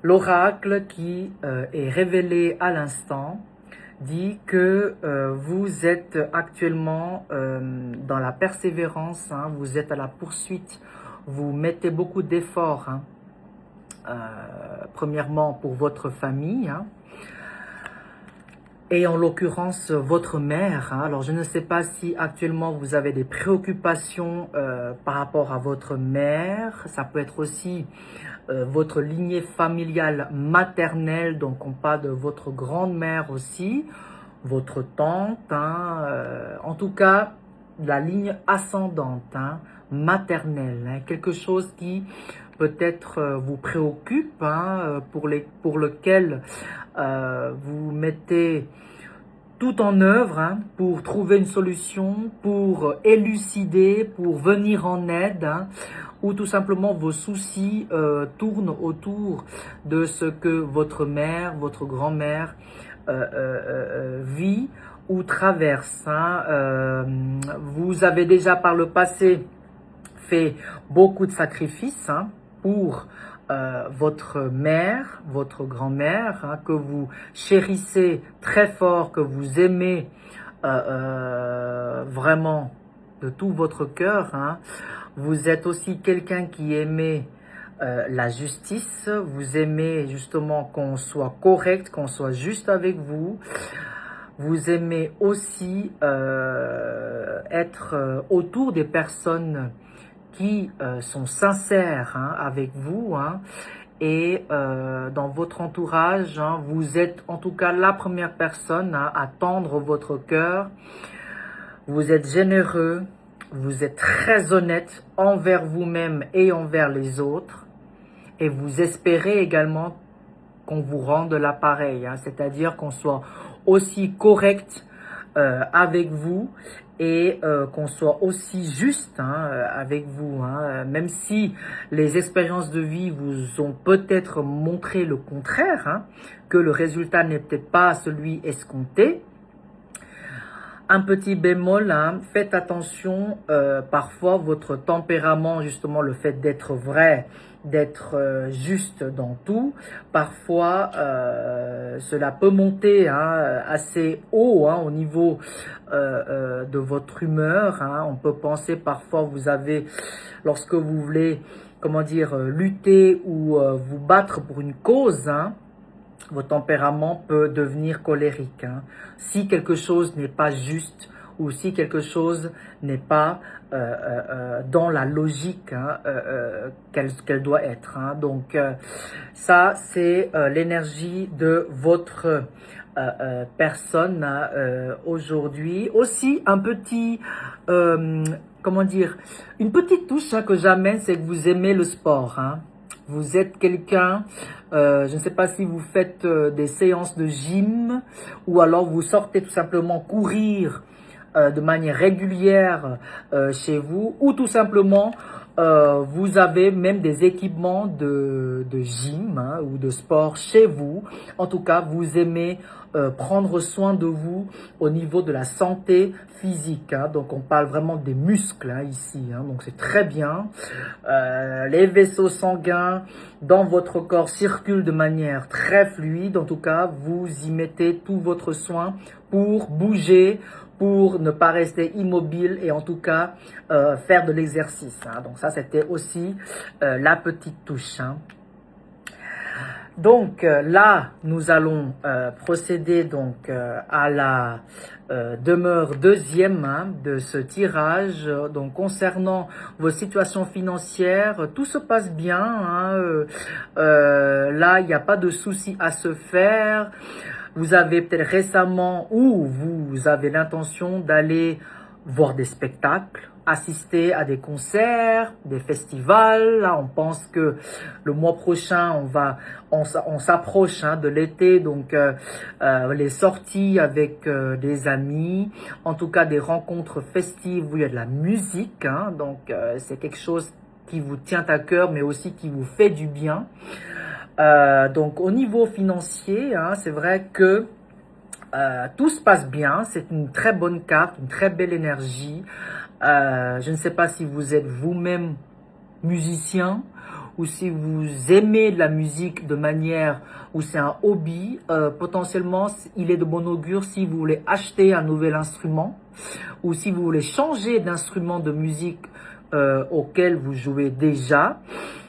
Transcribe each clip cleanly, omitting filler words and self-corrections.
L'oracle qui est révélé à l'instant dit que vous êtes actuellement dans la persévérance, hein, vous êtes à la poursuite, vous mettez beaucoup d'efforts, hein, premièrement pour votre famille, hein, et en l'occurrence votre mère. Hein. Alors je ne sais pas si actuellement vous avez des préoccupations par rapport à votre mère, ça peut être aussi votre lignée familiale maternelle, donc on parle de votre grand-mère aussi, votre tante, hein, en tout cas la ligne ascendante, hein, maternelle, hein, quelque chose qui peut-être vous préoccupe, hein, pour lequel vous mettez tout en œuvre, hein, pour trouver une solution, pour élucider, pour venir en aide, hein, ou tout simplement vos soucis tournent autour de ce que votre mère, votre grand-mère vit ou traverse. Hein. Vous avez déjà par le passé fait beaucoup de sacrifices, hein, pour votre mère, votre grand-mère, hein, que vous chérissez très fort, que vous aimez vraiment de tout votre cœur. Hein. Vous êtes aussi quelqu'un qui aimait la justice, vous aimez justement qu'on soit correct, qu'on soit juste avec vous. Vous aimez aussi être autour des personnes qui sont sincères, hein, avec vous, hein, et dans votre entourage, hein, vous êtes en tout cas la première personne, hein, à tendre votre cœur. Vous êtes généreux, vous êtes très honnête envers vous-même et envers les autres, et vous espérez également qu'on vous rende l'appareil, hein, c'est-à-dire qu'on soit aussi correct avec vous et qu'on soit aussi juste, hein, avec vous, hein, même si les expériences de vie vous ont peut-être montré le contraire, hein, que le résultat n'est peut-être pas celui escompté. Un petit bémol, hein, faites attention, parfois votre tempérament, justement le fait d'être vrai, d'être juste dans tout, parfois cela peut monter, hein, assez haut, hein, au niveau de votre humeur. Hein. On peut penser parfois vous avez, lorsque vous voulez, comment dire, lutter ou vous battre pour une cause, hein, votre tempérament peut devenir colérique. Hein. Si quelque chose n'est pas juste ou si quelque chose n'est pas dans la logique, hein, qu'elle doit être. Hein. Donc ça, c'est l'énergie de votre personne aujourd'hui. Aussi, un petit... comment dire, une petite touche, hein, que j'amène, c'est que vous aimez le sport. Hein. Vous êtes quelqu'un, je ne sais pas si vous faites des séances de gym ou alors vous sortez tout simplement courir de manière régulière chez vous, ou tout simplement vous avez même des équipements de gym, hein, ou de sport chez vous. En tout cas, vous aimez prendre soin de vous au niveau de la santé physique. Hein. Donc on parle vraiment des muscles, hein, ici. Hein. Donc c'est très bien. Les vaisseaux sanguins dans votre corps circulent de manière très fluide. En tout cas, vous y mettez tout votre soin pour bouger, pour ne pas rester immobile et en tout cas faire de l'exercice. Hein. Donc ça, c'était aussi la petite touche. Hein. Donc là, nous allons procéder donc à la demeure deuxième, hein, de ce tirage. Donc concernant vos situations financières, tout se passe bien. Hein, là, il n'y a pas de souci à se faire. Vous avez peut-être récemment ou vous avez l'intention d'aller voir des spectacles, assister à des concerts, des festivals. Là, on pense que le mois prochain, on s'approche, hein, de l'été, donc les sorties avec des amis, en tout cas des rencontres festives où il y a de la musique. Hein, donc c'est quelque chose qui vous tient à cœur, mais aussi qui vous fait du bien. Donc au niveau financier, hein, c'est vrai que tout se passe bien, c'est une très bonne carte, une très belle énergie. Je ne sais pas si vous êtes vous-même musicien ou si vous aimez de la musique de manière où c'est un hobby, potentiellement il est de bon augure si vous voulez acheter un nouvel instrument ou si vous voulez changer d'instrument de musique auquel vous jouez déjà.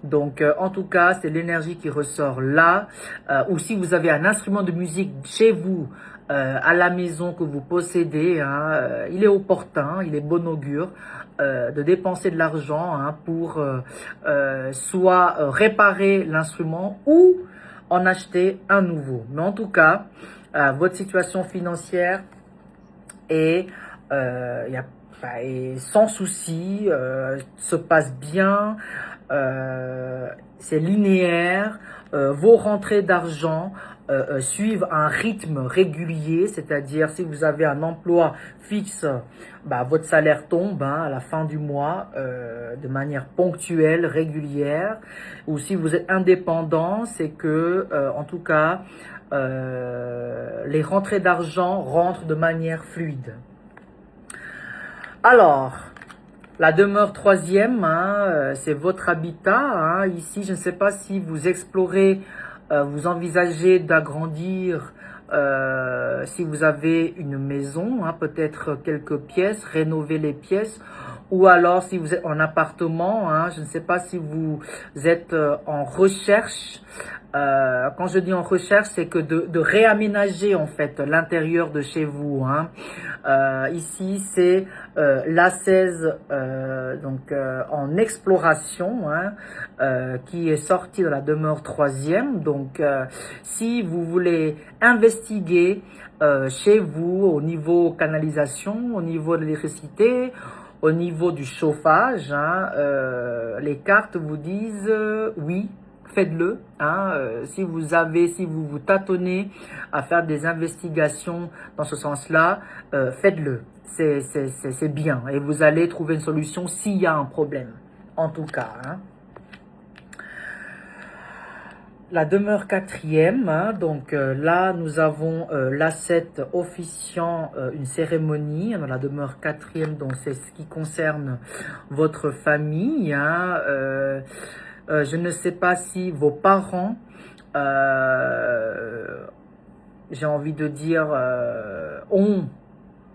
Donc, en tout cas, c'est l'énergie qui ressort là. Ou si vous avez un instrument de musique chez vous, à la maison que vous possédez, hein, il est opportun, il est bon augure de dépenser de l'argent hein, pour soit réparer l'instrument ou en acheter un nouveau. Mais en tout cas, votre situation financière est, et sans souci, se passe bien, c'est linéaire, vos rentrées d'argent suivent un rythme régulier, c'est-à-dire si vous avez un emploi fixe, votre salaire tombe hein, à la fin du mois de manière ponctuelle, régulière, ou si vous êtes indépendant, c'est que en tout cas les rentrées d'argent rentrent de manière fluide. Alors, la demeure troisième, hein, c'est votre habitat. Hein. Ici, je ne sais pas si vous explorez, vous envisagez d'agrandir, si vous avez une maison, hein, peut-être quelques pièces, rénover les pièces, ou alors si vous êtes en appartement, hein, je ne sais pas si vous êtes en recherche. Quand je dis en recherche, c'est que de réaménager en fait l'intérieur de chez vous. Hein. Ici, c'est l'A16 donc en exploration hein, qui est sorti de la demeure troisième. Donc, si vous voulez investiguer chez vous au niveau canalisation, au niveau de l'électricité, au niveau du chauffage, hein, les cartes vous disent oui. Faites-le. Hein, si vous vous tâtonnez à faire des investigations dans ce sens-là, faites-le. C'est bien et vous allez trouver une solution s'il y a un problème. En tout cas. Hein. La demeure quatrième, hein, donc là nous avons l'A7 officiant une cérémonie dans la demeure quatrième, donc c'est ce qui concerne votre famille. Hein, je ne sais pas si vos parents, j'ai envie de dire, ont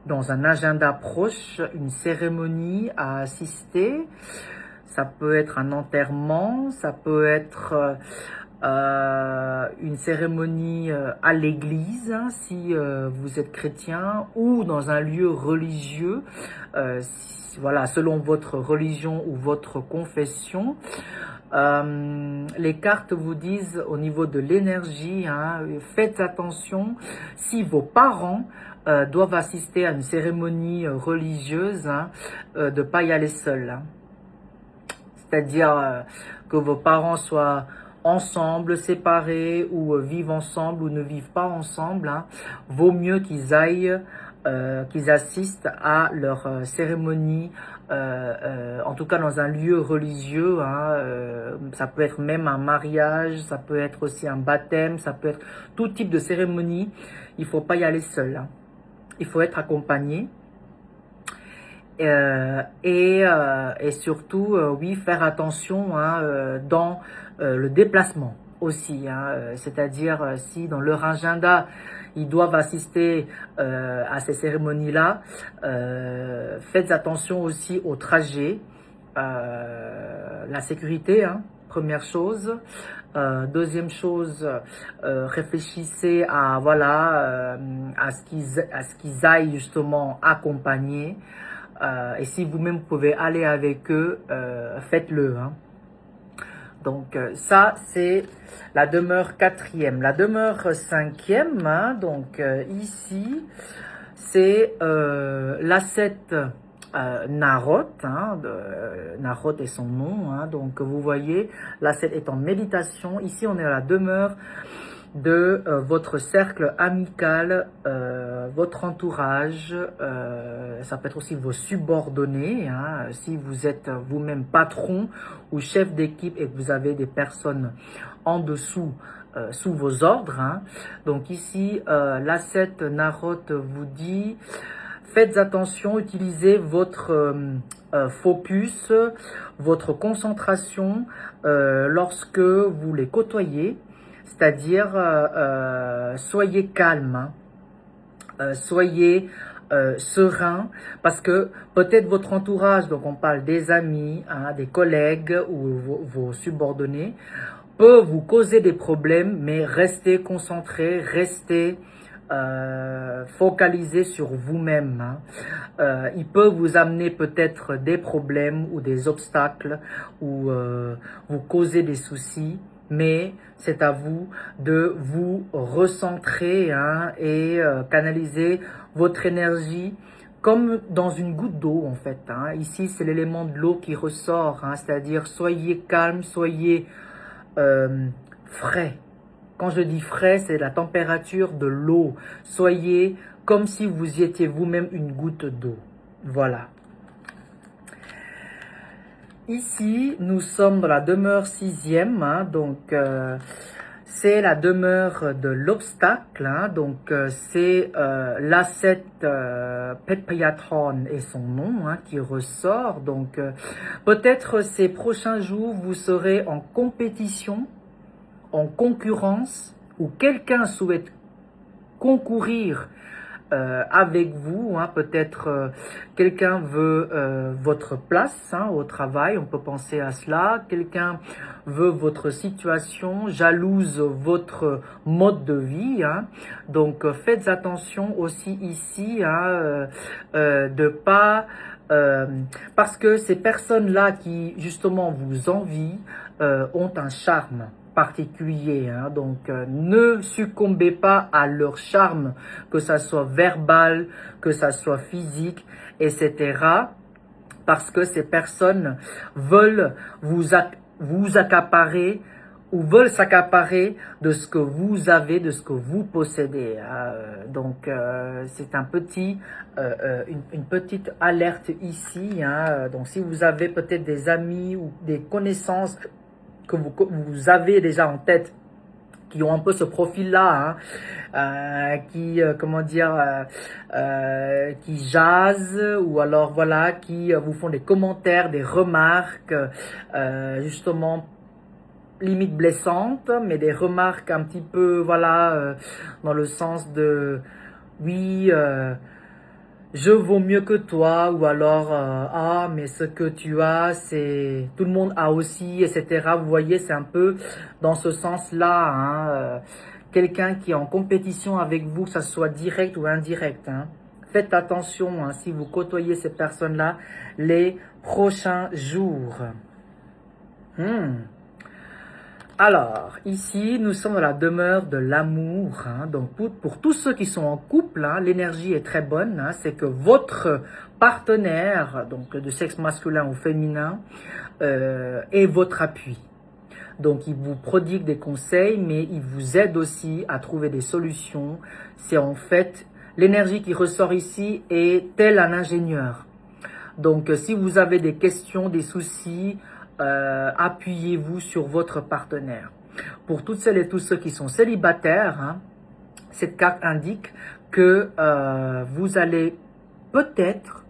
dans un agenda proche une cérémonie à assister. Ça peut être un enterrement, ça peut être une cérémonie à l'église, hein, si vous êtes chrétien, ou dans un lieu religieux, voilà, selon votre religion ou votre confession. Les cartes vous disent au niveau de l'énergie, hein, faites attention si vos parents doivent assister à une cérémonie religieuse, hein, de ne pas y aller seuls. Hein. C'est-à-dire que vos parents soient ensemble, séparés, ou vivent ensemble ou ne vivent pas ensemble. Hein. Vaut mieux qu'ils aillent, qu'ils assistent à leur cérémonie, en tout cas dans un lieu religieux. Hein, ça peut être même un mariage, ça peut être aussi un baptême, ça peut être tout type de cérémonie. Il ne faut pas y aller seul. Hein. Il faut être accompagné. Et surtout, oui, faire attention hein, dans le déplacement aussi. Hein, c'est-à-dire, si dans leur agenda, ils doivent assister à ces cérémonies-là, faites attention aussi au trajet, la sécurité, hein, première chose. Deuxième chose, réfléchissez à voilà à ce qu'ils aillent justement accompagner. Et si vous-même pouvez aller avec eux, faites-le. Hein. Donc ça, c'est la demeure quatrième. La demeure cinquième, hein, donc ici, c'est l'A7 Naroth. Hein, Naroth est son nom. Hein, donc vous voyez, l'A7 est en méditation. Ici, on est à la demeure de votre cercle amical, votre entourage, ça peut être aussi vos subordonnés, hein, si vous êtes vous-même patron ou chef d'équipe et que vous avez des personnes en dessous, sous vos ordres. Hein. Donc ici, l'A7 Naroth vous dit, faites attention, utilisez votre focus, votre concentration lorsque vous les côtoyez, c'est-à-dire soyez calme, hein. Soyez serein, parce que peut-être votre entourage, donc on parle des amis, hein, des collègues ou vos subordonnés, peut vous causer des problèmes, mais restez concentré, restez focalisé sur vous-même, hein. Il peut vous amener peut-être des problèmes ou des obstacles ou vous causer des soucis, mais c'est à vous de vous recentrer, hein, et canaliser votre énergie comme dans une goutte d'eau en fait, hein. Ici, c'est l'élément de l'eau qui ressort, hein, c'est-à-dire soyez calme, soyez frais. Quand je dis frais, c'est la température de l'eau. Soyez comme si vous étiez vous-même une goutte d'eau. Voilà. Ici, nous sommes dans la demeure 6e, hein, donc c'est la demeure de l'obstacle, hein, donc c'est l'asset Petpayatron et son nom, hein, qui ressort. Donc peut-être ces prochains jours, vous serez en compétition, en concurrence, ou quelqu'un souhaite concourir avec vous, hein. Peut-être quelqu'un veut votre place, hein, au travail, on peut penser à cela. Quelqu'un veut votre situation, jalouse votre mode de vie, hein. Donc faites attention aussi ici, hein, de pas parce que ces personnes-là qui justement vous envient ont un charme particulier, hein. Donc ne succombez pas à leur charme, que ça soit verbal, que ça soit physique, etc. Parce que ces personnes veulent vous accaparer ou veulent s'accaparer de ce que vous avez, de ce que vous possédez. Donc c'est un petit, une petite alerte ici, hein. Donc si vous avez peut-être des amis ou des connaissances que vous avez déjà en tête, qui ont un peu ce profil-là, hein, qui, comment dire, qui jasent, ou alors, voilà, qui vous font des commentaires, des remarques, justement, limite blessantes, mais des remarques un petit peu, voilà, dans le sens de, oui, je vaux mieux que toi, ou alors ah mais ce que tu as, c'est tout le monde a aussi, etc. Vous voyez, c'est un peu dans ce sens-là, hein, quelqu'un qui est en compétition avec vous, que ça soit direct ou indirect, hein. Faites attention, hein, si vous côtoyez ces personnes-là les prochains jours. Alors, ici, nous sommes dans la demeure de l'amour, hein. Donc, pour tous ceux qui sont en couple, hein, l'énergie est très bonne, hein. C'est que votre partenaire, donc de sexe masculin ou féminin, est votre appui. Donc, il vous prodigue des conseils, mais il vous aide aussi à trouver des solutions. C'est en fait, l'énergie qui ressort ici est tel un ingénieur. Donc, si vous avez des questions, des soucis, appuyez-vous sur votre partenaire. Pour toutes celles et tous ceux qui sont célibataires, hein, cette carte indique que vous allez peut-être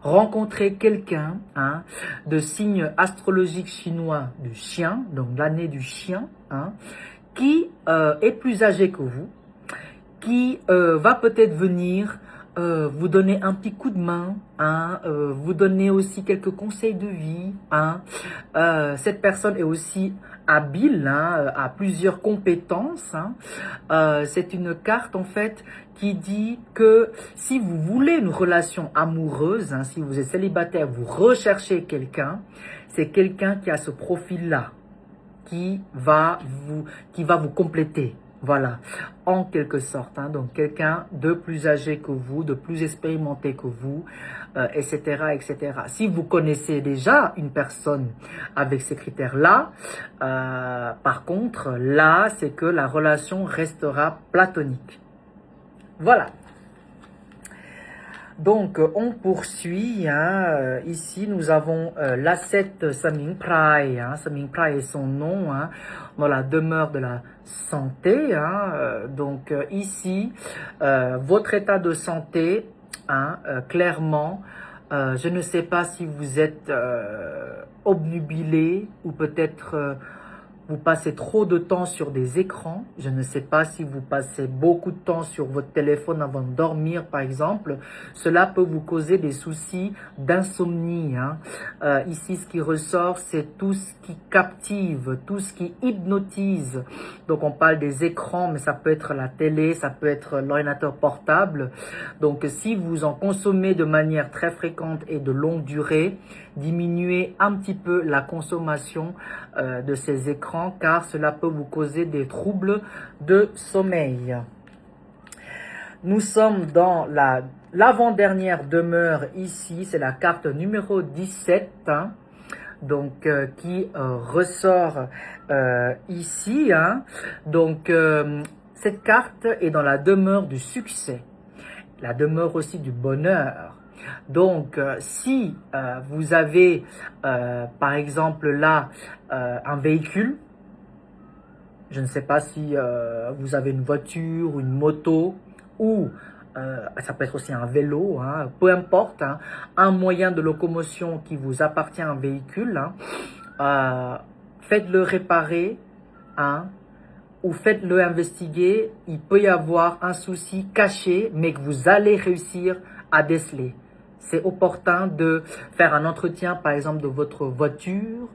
rencontrer quelqu'un, hein, de signe astrologique chinois du chien, donc l'année du chien, hein, qui est plus âgé que vous, qui va peut-être venir vous donner un petit coup de main, hein, vous donner aussi quelques conseils de vie, hein. Cette personne est aussi habile, hein, a plusieurs compétences, hein. C'est une carte en fait qui dit que si vous voulez une relation amoureuse, hein, si vous êtes célibataire, vous recherchez quelqu'un, c'est quelqu'un qui a ce profil-là, qui va vous compléter. Voilà, en quelque sorte, hein. Donc quelqu'un de plus âgé que vous, de plus expérimenté que vous, etc., etc. Si vous connaissez déjà une personne avec ces critères-là, par contre, là, c'est que la relation restera platonique. Voilà. Donc, on poursuit, hein. Ici, nous avons l'asset Saming Prai, hein. Saming Prai est son nom, hein, dans la demeure de la santé, hein. Donc, ici, votre état de santé clairement, je ne sais pas si vous êtes obnubilé ou peut-être vous passez trop de temps sur des écrans. Je ne sais pas si vous passez beaucoup de temps sur votre téléphone avant de dormir, par exemple. Cela peut vous causer des soucis d'insomnie. Ici, ce qui ressort, c'est tout ce qui captive, tout ce qui hypnotise. Donc, on parle des écrans, mais ça peut être la télé, ça peut être l'ordinateur portable. Donc, si vous en consommez de manière très fréquente et de longue durée, diminuez un petit peu la consommation de ces écrans car cela peut vous causer des troubles de sommeil. Nous sommes dans l'avant-dernière demeure ici, c'est la carte numéro 17 donc qui ressort ici. Donc cette carte est dans la demeure du succès, la demeure aussi du bonheur. Donc, si vous avez, par exemple, là, un véhicule, je ne sais pas si vous avez une voiture ou une moto, ou ça peut être aussi un vélo, peu importe, un moyen de locomotion qui vous appartient, un véhicule, faites-le réparer, ou faites-le investiguer. Il peut y avoir un souci caché, mais que vous allez réussir à déceler. C'est opportun de faire un entretien, par exemple, de votre voiture.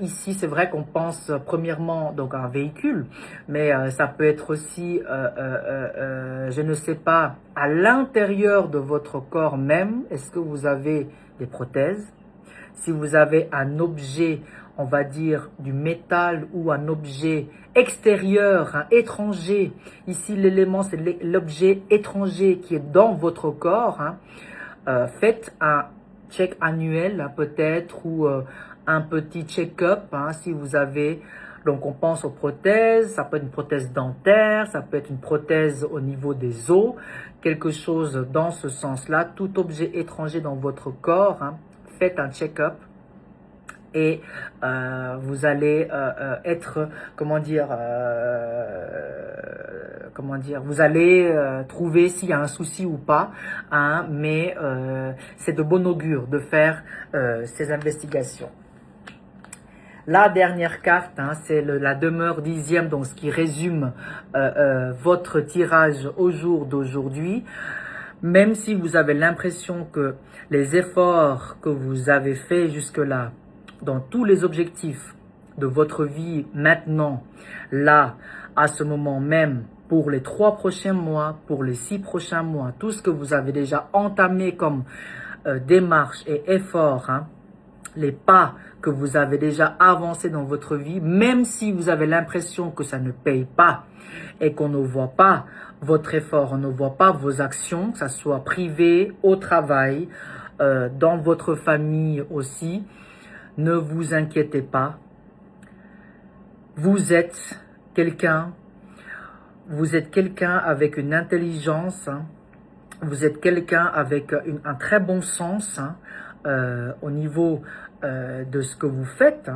Ici, c'est vrai qu'on pense premièrement donc à un véhicule, mais ça peut être aussi, je ne sais pas, à l'intérieur de votre corps même. Est-ce que vous avez des prothèses? Si vous avez un objet, on va dire du métal ou un objet extérieur, étranger. Ici, l'élément, c'est l'objet étranger qui est dans votre corps. Faites un check annuel peut-être ou un petit check-up si vous avez. Donc on pense aux prothèses, ça peut être une prothèse dentaire, ça peut être une prothèse au niveau des os, quelque chose dans ce sens-là. Tout objet étranger dans votre corps, faites un check-up. Et vous allez être, vous allez trouver s'il y a un souci ou pas, mais c'est de bon augure de faire ces investigations. La dernière carte, c'est la demeure 10e, donc ce qui résume votre tirage au jour d'aujourd'hui. Même si vous avez l'impression que les efforts que vous avez faits jusque-là, dans tous les objectifs de votre vie maintenant, là, à ce moment même, pour les 3 prochains mois, pour les 6 prochains mois, tout ce que vous avez déjà entamé comme démarche et effort, les pas que vous avez déjà avancé dans votre vie, même si vous avez l'impression que ça ne paye pas et qu'on ne voit pas votre effort, on ne voit pas vos actions, que ce soit privé, au travail, dans votre famille aussi, ne vous inquiétez pas. Vous êtes quelqu'un avec une intelligence, vous êtes quelqu'un avec un très bon sens au niveau de ce que vous faites.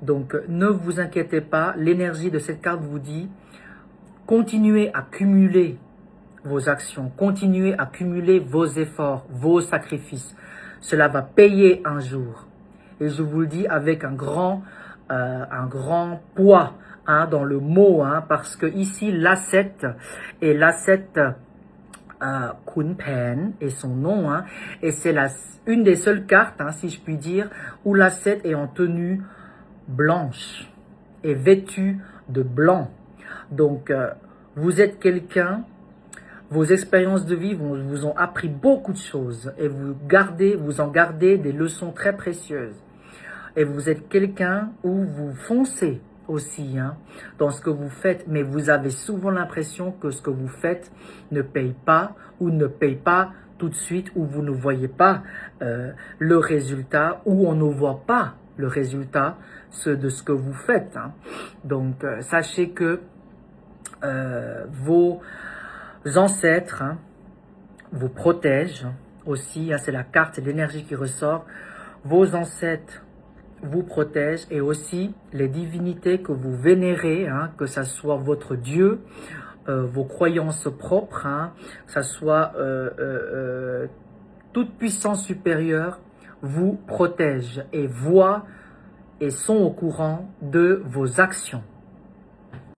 Donc ne vous inquiétez pas, l'énergie de cette carte vous dit continuez à cumuler vos actions, continuez à cumuler vos efforts, vos sacrifices. Cela va payer un jour. Et je vous le dis avec un grand poids dans le mot, parce que ici l'asset et l'asset Khun Pen est son nom, et c'est une des seules cartes, si je puis dire, où l'asset est en tenue blanche et vêtu de blanc. Donc vous êtes quelqu'un, vos expériences de vie vous ont appris beaucoup de choses et vous en gardez des leçons très précieuses. Et vous êtes quelqu'un où vous foncez aussi dans ce que vous faites, mais vous avez souvent l'impression que ce que vous faites ne paye pas ou ne paye pas tout de suite, ou vous ne voyez pas le résultat, ou on ne voit pas le résultat de ce que vous faites. Donc sachez que vos ancêtres vous protègent aussi, c'est la carte, c'est l'énergie qui ressort. Vos ancêtres vous protègent, et aussi les divinités que vous vénérez, que ce soit votre Dieu vos croyances propres, que ça soit toute puissance supérieure vous protège et voit et sont au courant de vos actions.